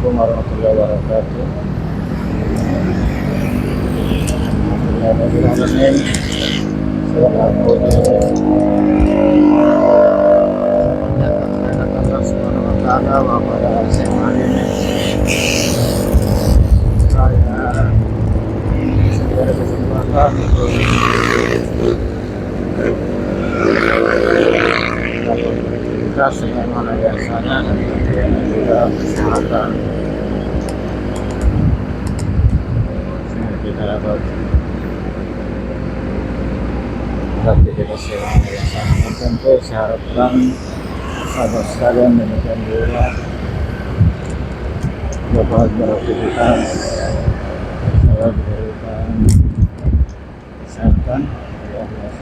Assalamualaikum warahmatullahi wabarakatuh. Bismillahirrahmanirrahim. Allah Subhanahu wa taala wa pada ini saya berkesempatan untuk beraktivitas sebagaimana biasanya dan juga kesehatan kita dapat beraktivitas yang biasa. Tentu saya harapkan sahabat sekalian demikian juga dapat beraktivitas, dapat diberikan kesehatan ya Allah.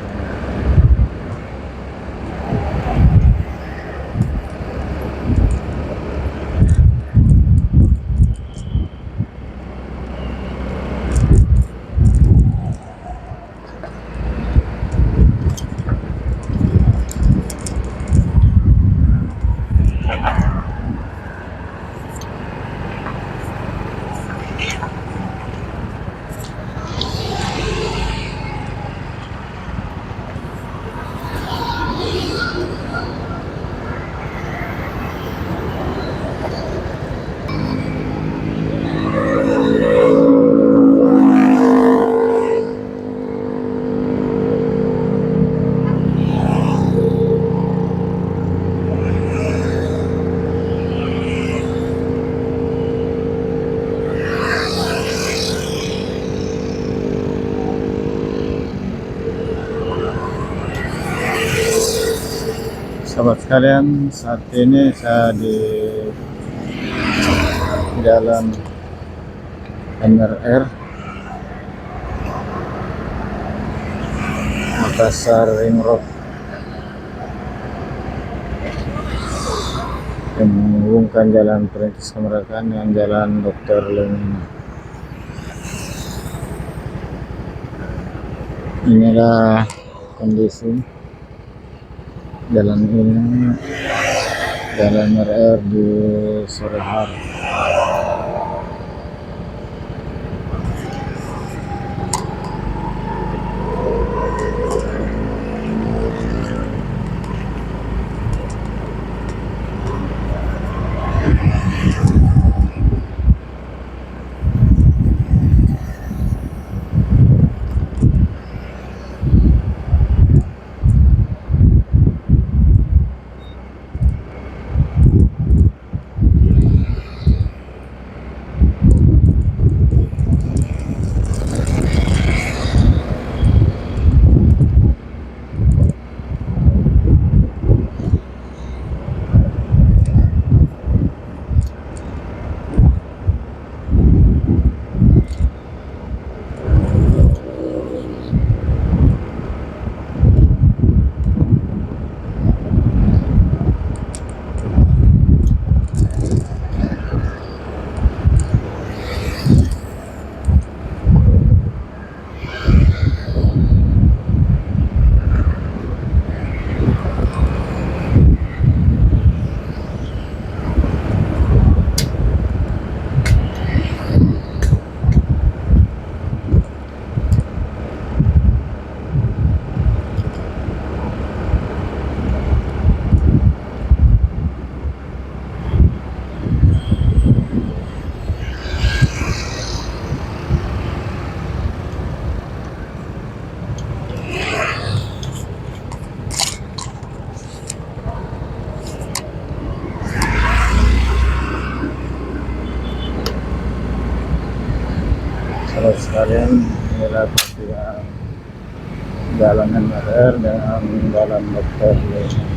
Sahabat sekalian, saat ini saya di Jalan MRR Makassar Ring Road yang menghubungkan Jalan Perintis Kemerdekaan dengan Jalan Dr. Lenin. Inilah kondisi jalan ini, Jalan MRR di sore hari. Sahabat sekalian, inilah pertigaan Jalan MRR dengan Jalan Dr. Lenin.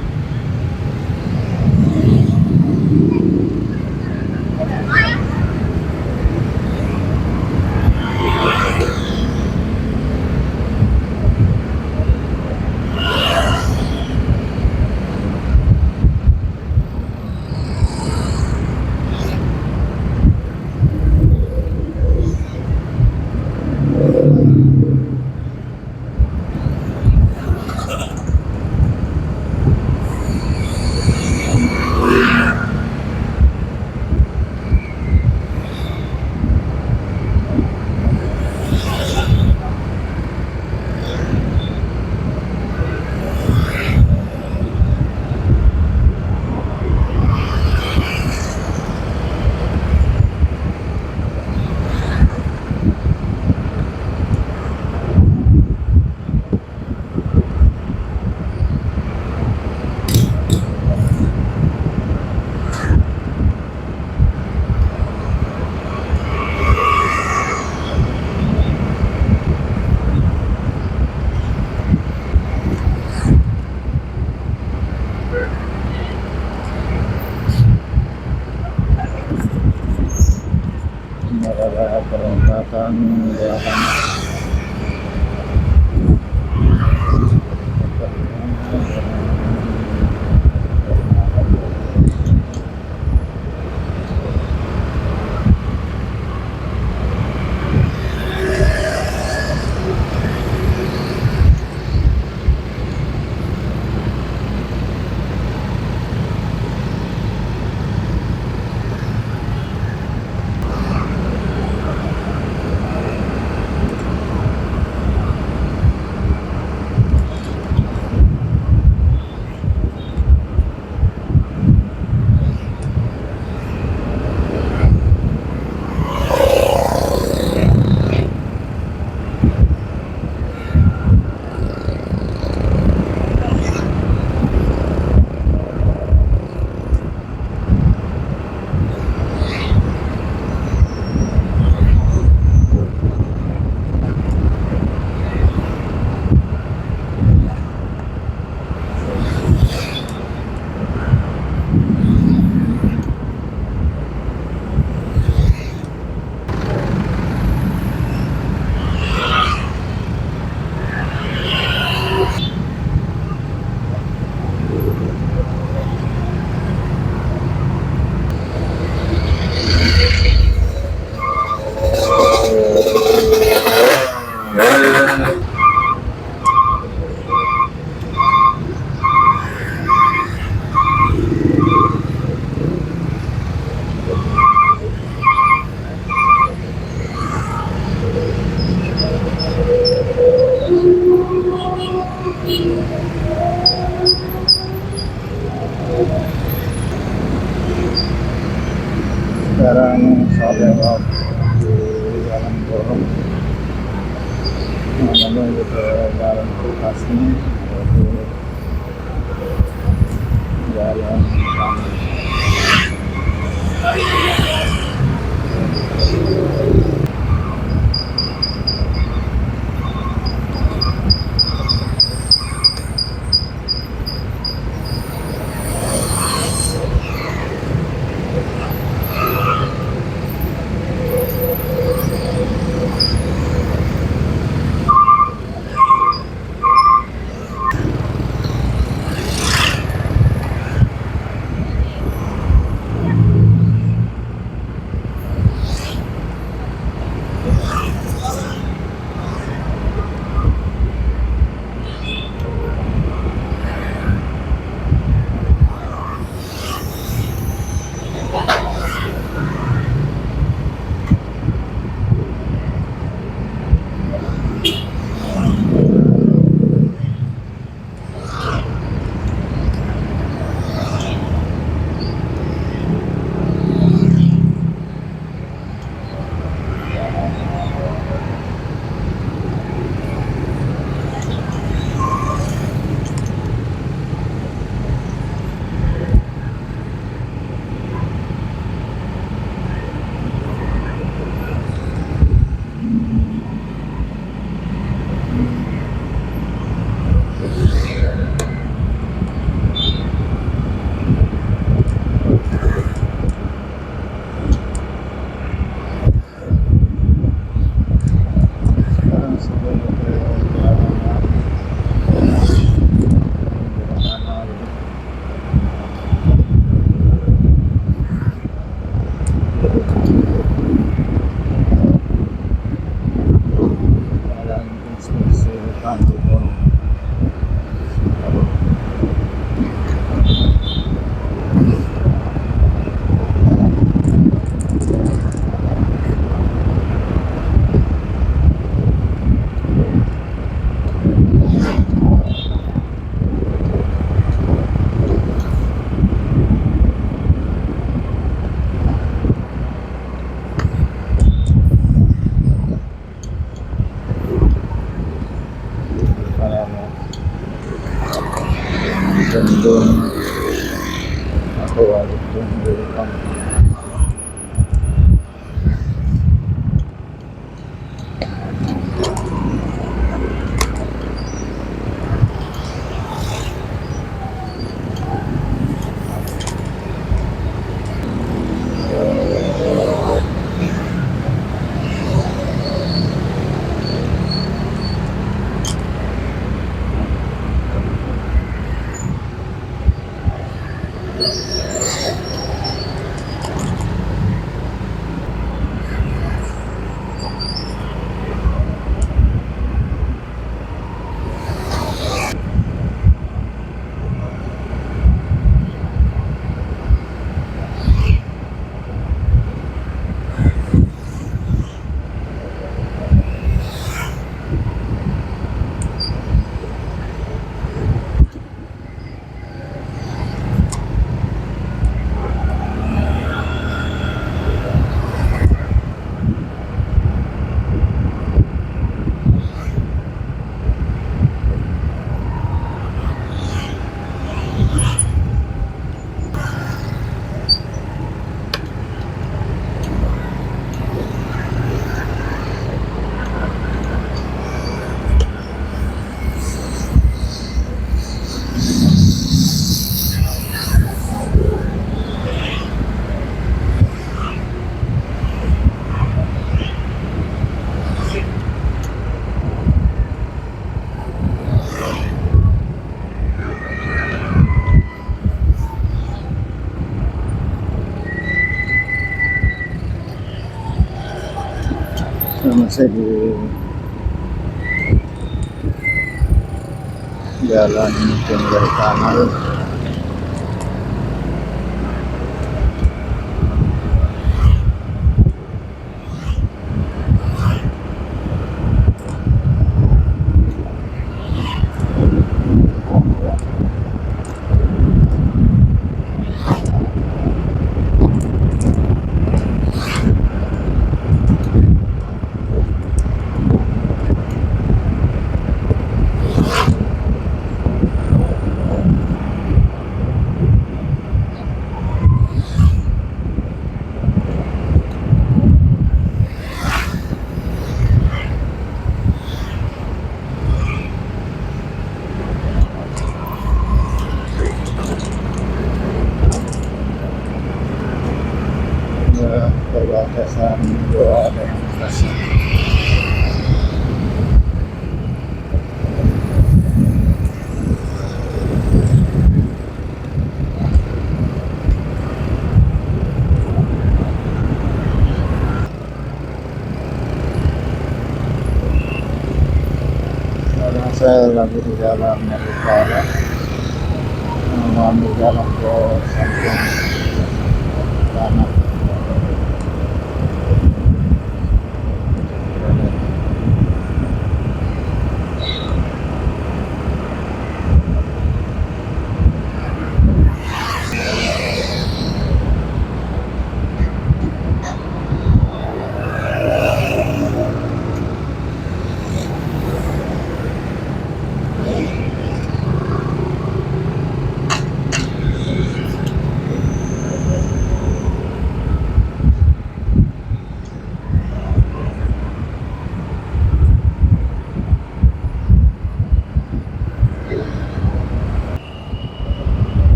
lewat di jalan Borong menuju ke jalan Kulkasmi, yaitu jalan sekarang sudah ke jalan jalan inspeksi hutan di Borong. Gendong aku balik di kampung. Masih di jalan pinggir kanal. lagi di jalan yang utara, mengambil jalan ke samping kanan.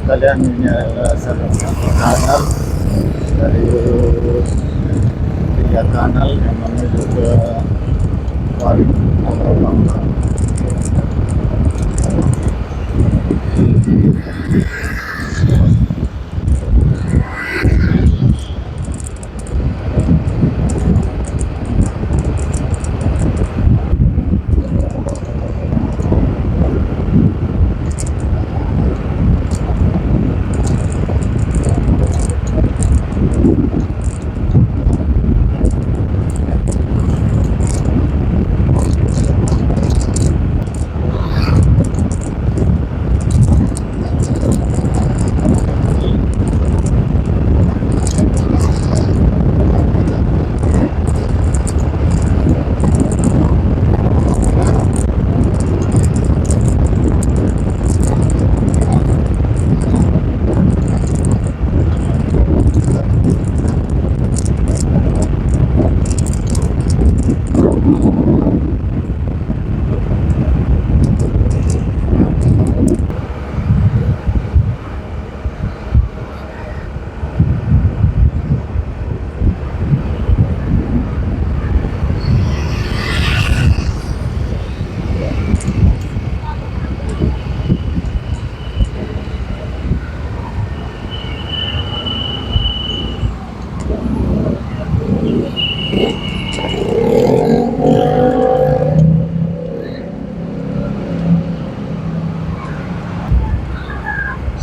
Kalian ini adalah salah satu kanal dari 3 kanal yang menuju ke Waring atau Bangka.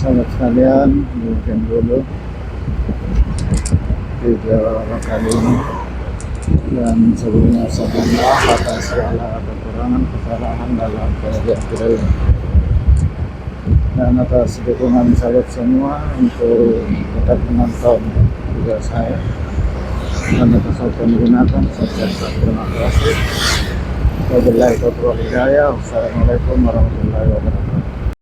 Sahabat sekalian, mungkin dulu video kali ini, dan sebelumnya saya mohon maaf atas segala kekurangan kesalahan dalam video ini, dan atas dukungan sahabat semua untuk tetap menonton video saya dan tetap menggunakan. Saya terima kasih. Wabillahi taufiq wal hidayah. Wassalamualaikum warahmatullahi wabarakatuh.